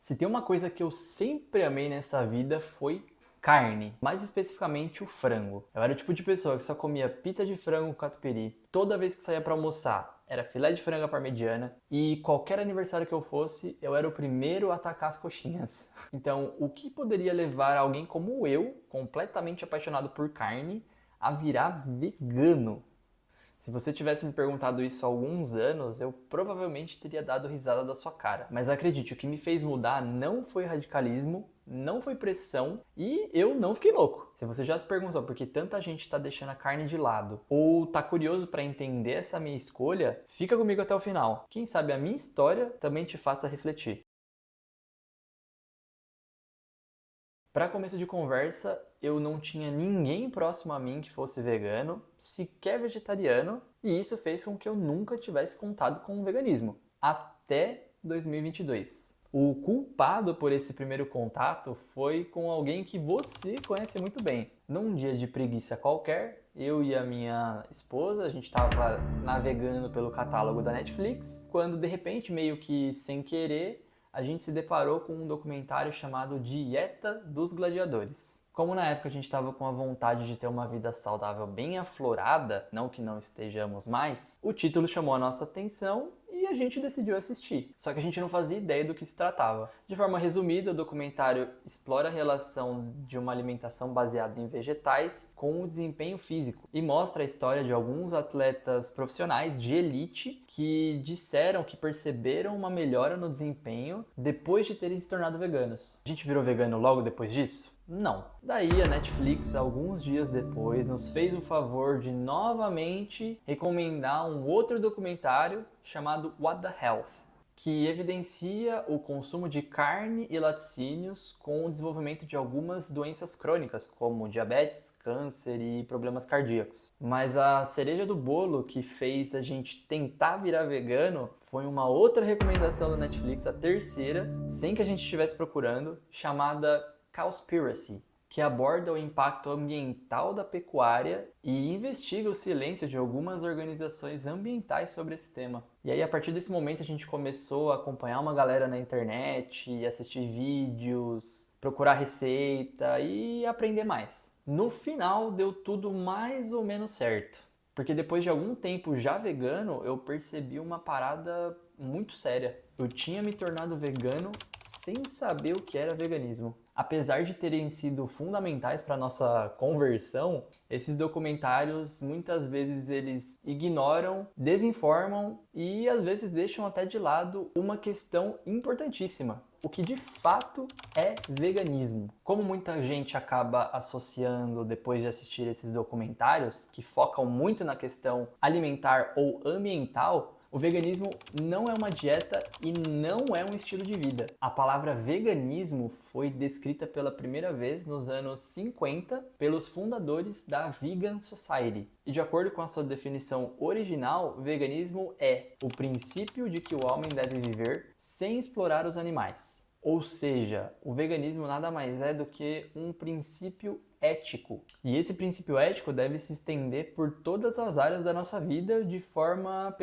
Se tem uma coisa que eu sempre amei nessa vida foi carne, mais especificamente o frango. Eu era o tipo de pessoa que só comia pizza de frango com catupiry toda vez que saía para almoçar. Era filé de frango à parmegiana e qualquer aniversário que eu fosse, eu era o primeiro a atacar as coxinhas. Então, o que poderia levar alguém como eu, completamente apaixonado por carne, a virar vegano? Se você tivesse me perguntado isso há alguns anos, eu provavelmente teria dado risada da sua cara. Mas acredite, o que me fez mudar não foi radicalismo, não foi pressão e eu não fiquei louco. Se você já se perguntou por que tanta gente está deixando a carne de lado ou está curioso para entender essa minha escolha, fica comigo até o final. Quem sabe a minha história também te faça refletir. Para começo de conversa, eu não tinha ninguém próximo a mim que fosse vegano, sequer vegetariano, e isso fez com que eu nunca tivesse contato com o veganismo, até 2022. O culpado por esse primeiro contato foi com alguém que você conhece muito bem. Num dia de preguiça qualquer, eu e a minha esposa, a gente estava navegando pelo catálogo da Netflix, quando de repente, meio que sem querer, a gente se deparou com um documentário chamado Dieta dos Gladiadores. Como na época a gente estava com a vontade de ter uma vida saudável bem aflorada, não que não estejamos mais, o título chamou a nossa atenção e a gente decidiu assistir. Só que a gente não fazia ideia do que se tratava. De forma resumida, o documentário explora a relação de uma alimentação baseada em vegetais com o desempenho físico e mostra a história de alguns atletas profissionais de elite que disseram que perceberam uma melhora no desempenho depois de terem se tornado veganos. A gente virou vegano logo depois disso? Não. Daí a Netflix, alguns dias depois, nos fez o favor de novamente recomendar um outro documentário chamado What the Health, que evidencia o consumo de carne e laticínios com o desenvolvimento de algumas doenças crônicas, como diabetes, câncer e problemas cardíacos. Mas a cereja do bolo que fez a gente tentar virar vegano foi uma outra recomendação da Netflix, a terceira, sem que a gente estivesse procurando, chamada Cowspiracy, que aborda o impacto ambiental da pecuária e investiga o silêncio de algumas organizações ambientais sobre esse tema. E aí, a partir desse momento, a gente começou a acompanhar uma galera na internet, assistir vídeos, procurar receita e aprender mais. No final, deu tudo mais ou menos certo. Porque depois de algum tempo já vegano, eu percebi uma parada muito séria. Eu tinha me tornado vegano sem saber o que era veganismo. Apesar de terem sido fundamentais para nossa conversão, esses documentários muitas vezes eles ignoram, desinformam e às vezes deixam até de lado uma questão importantíssima: o que de fato é veganismo. Como muita gente acaba associando depois de assistir esses documentários, que focam muito na questão alimentar ou ambiental, o veganismo não é uma dieta e não é um estilo de vida. A palavra veganismo foi descrita pela primeira vez nos anos 50 pelos fundadores da Vegan Society. E de acordo com a sua definição original, veganismo é o princípio de que o homem deve viver sem explorar os animais. Ou seja, o veganismo nada mais é do que um princípio ético. E esse princípio ético deve se estender por todas as áreas da nossa vida de forma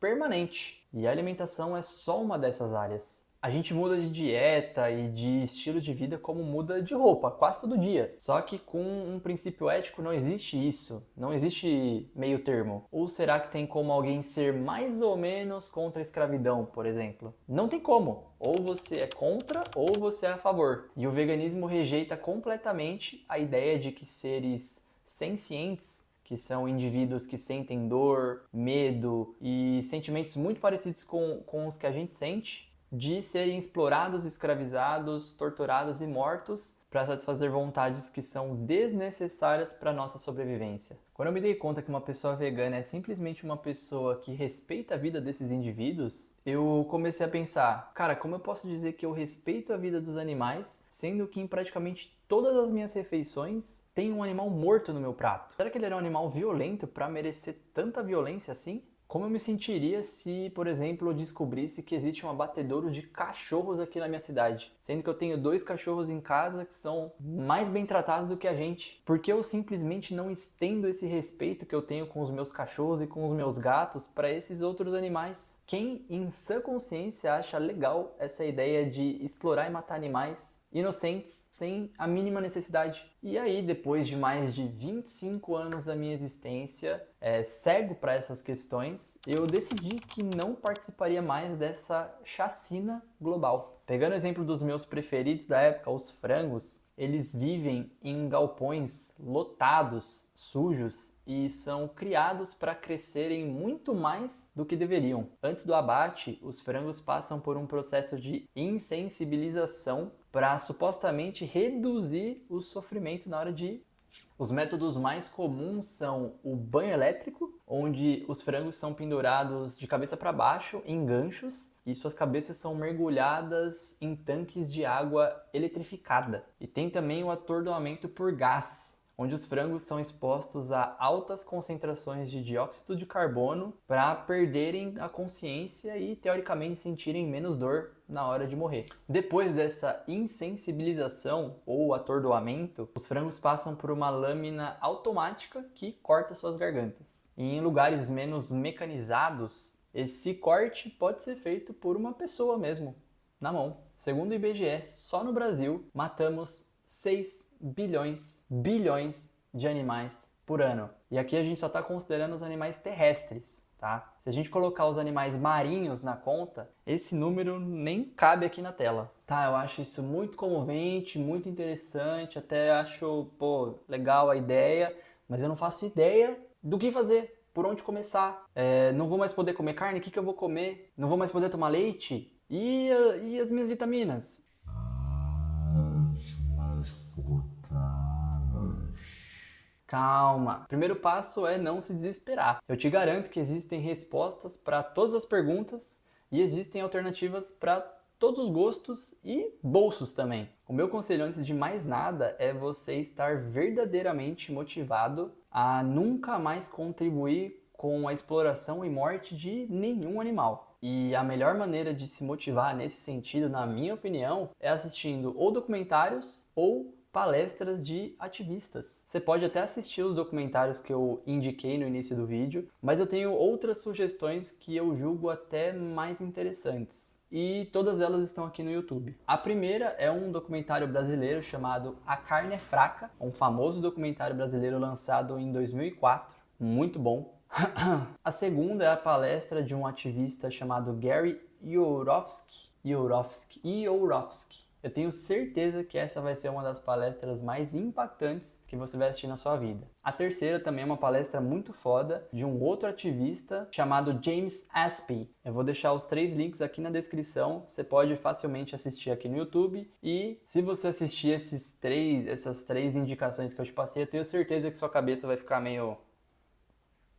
permanente. E a alimentação é só uma dessas áreas. A gente muda de dieta e de estilo de vida como muda de roupa, quase todo dia. Só que com um princípio ético não existe isso, não existe meio termo. Ou será que tem como alguém ser mais ou menos contra a escravidão, por exemplo? Não tem como. Ou você é contra ou você é a favor. E o veganismo rejeita completamente a ideia de que seres sencientes, que são indivíduos que sentem dor, medo e sentimentos muito parecidos com os que a gente sente, de serem explorados, escravizados, torturados e mortos para satisfazer vontades que são desnecessárias para a nossa sobrevivência. Quando eu me dei conta que uma pessoa vegana é simplesmente uma pessoa que respeita a vida desses indivíduos, eu comecei a pensar, cara, como eu posso dizer que eu respeito a vida dos animais, sendo que em praticamente todas as minhas refeições tem um animal morto no meu prato? Será que ele era um animal violento para merecer tanta violência assim? Como eu me sentiria se, por exemplo, eu descobrisse que existe um abatedouro de cachorros aqui na minha cidade? Sendo que eu tenho 2 cachorros em casa que são mais bem tratados do que a gente. Por que eu simplesmente não estendo esse respeito que eu tenho com os meus cachorros e com os meus gatos para esses outros animais? Quem, em sã consciência, acha legal essa ideia de explorar e matar animais inocentes sem a mínima necessidade? E aí, depois de mais de 25 anos da minha existência, cego para essas questões, eu decidi que não participaria mais dessa chacina global. Pegando o exemplo dos meus preferidos da época, os frangos, eles vivem em galpões lotados, sujos, e são criados para crescerem muito mais do que deveriam. Antes do abate, os frangos passam por um processo de insensibilização para supostamente reduzir o sofrimento na hora de... Os métodos mais comuns são o banho elétrico, onde os frangos são pendurados de cabeça para baixo em ganchos e suas cabeças são mergulhadas em tanques de água eletrificada. E tem também o atordoamento por gás, onde os frangos são expostos a altas concentrações de dióxido de carbono para perderem a consciência e, teoricamente, sentirem menos dor na hora de morrer. Depois dessa insensibilização ou atordoamento, os frangos passam por uma lâmina automática que corta suas gargantas. E em lugares menos mecanizados, esse corte pode ser feito por uma pessoa mesmo, na mão. Segundo o IBGE, só no Brasil matamos 6 bilhões de animais por ano. E aqui a gente só está considerando os animais terrestres, tá? Se a gente colocar os animais marinhos na conta, esse número nem cabe aqui na tela. Tá, eu acho isso muito comovente, muito interessante, até acho, legal a ideia, mas eu não faço ideia do que fazer, por onde começar. Não vou mais poder comer carne, o que eu vou comer? Não vou mais poder tomar leite? E as minhas vitaminas? Calma. O primeiro passo é não se desesperar. Eu te garanto que existem respostas para todas as perguntas e existem alternativas para todos os gostos e bolsos também. O meu conselho, antes de mais nada, é você estar verdadeiramente motivado a nunca mais contribuir com a exploração e morte de nenhum animal. E a melhor maneira de se motivar nesse sentido, na minha opinião, é assistindo ou documentários ou palestras de ativistas. Você pode até assistir os documentários que eu indiquei no início do vídeo, mas eu tenho outras sugestões que eu julgo até mais interessantes. E todas elas estão aqui no YouTube. A primeira é um documentário brasileiro chamado A Carne é Fraca, um famoso documentário brasileiro lançado em 2004, muito bom. A segunda é a palestra de um ativista chamado Gary Yourofsky. Eu tenho certeza que essa vai ser uma das palestras mais impactantes que você vai assistir na sua vida. A terceira também é uma palestra muito foda de um outro ativista chamado James Aspey. Eu vou deixar os 3 links aqui na descrição, você pode facilmente assistir aqui no YouTube. E se você assistir essas três indicações que eu te passei, eu tenho certeza que sua cabeça vai ficar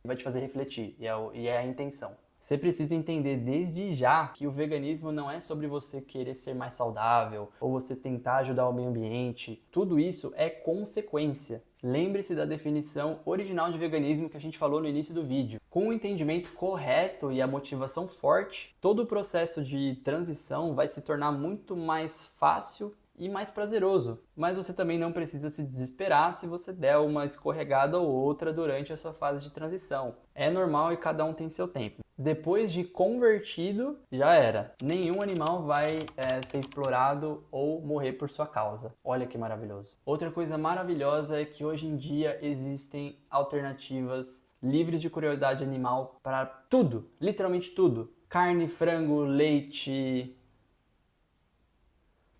vai te fazer refletir, e é a intenção. Você precisa entender desde já que o veganismo não é sobre você querer ser mais saudável ou você tentar ajudar o meio ambiente. Tudo isso é consequência. Lembre-se da definição original de veganismo que a gente falou no início do vídeo. Com o entendimento correto e a motivação forte, todo o processo de transição vai se tornar muito mais fácil e mais prazeroso. Mas você também não precisa se desesperar se você der uma escorregada ou outra durante a sua fase de transição. É normal e cada um tem seu tempo. Depois de convertido, já era. Nenhum animal vai ser explorado ou morrer por sua causa. Olha que maravilhoso. Outra coisa maravilhosa é que hoje em dia existem alternativas livres de crueldade animal para tudo, literalmente tudo. Carne, frango, leite,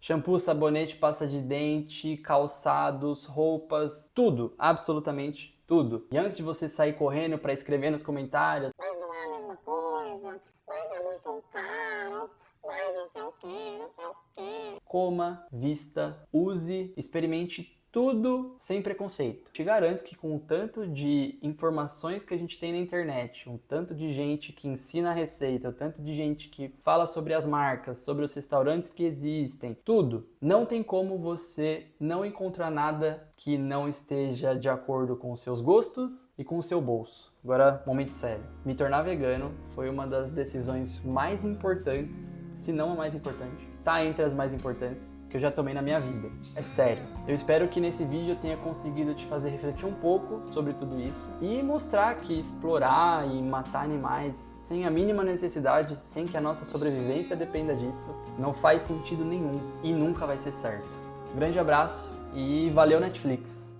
shampoo, sabonete, pasta de dente, calçados, roupas, tudo, absolutamente tudo. E antes de você sair correndo para escrever nos comentários, mas não é a mesma coisa, mas é muito caro, mas não sei o que, não sei o que. coma, vista, use, experimente tudo sem preconceito. Te garanto que com o tanto de informações que a gente tem na internet, um tanto de gente que ensina a receita, o tanto de gente que fala sobre as marcas, sobre os restaurantes que existem, tudo, não tem como você não encontrar nada que não esteja de acordo com os seus gostos e com o seu bolso. Agora, momento sério. Me tornar vegano foi uma das decisões mais importantes, se não a mais importante, tá entre as mais importantes que eu já tomei na minha vida. É sério. Eu espero que nesse vídeo eu tenha conseguido te fazer refletir um pouco sobre tudo isso e mostrar que explorar e matar animais sem a mínima necessidade, sem que a nossa sobrevivência dependa disso, não faz sentido nenhum e nunca vai ser certo. Um grande abraço e valeu, Netflix!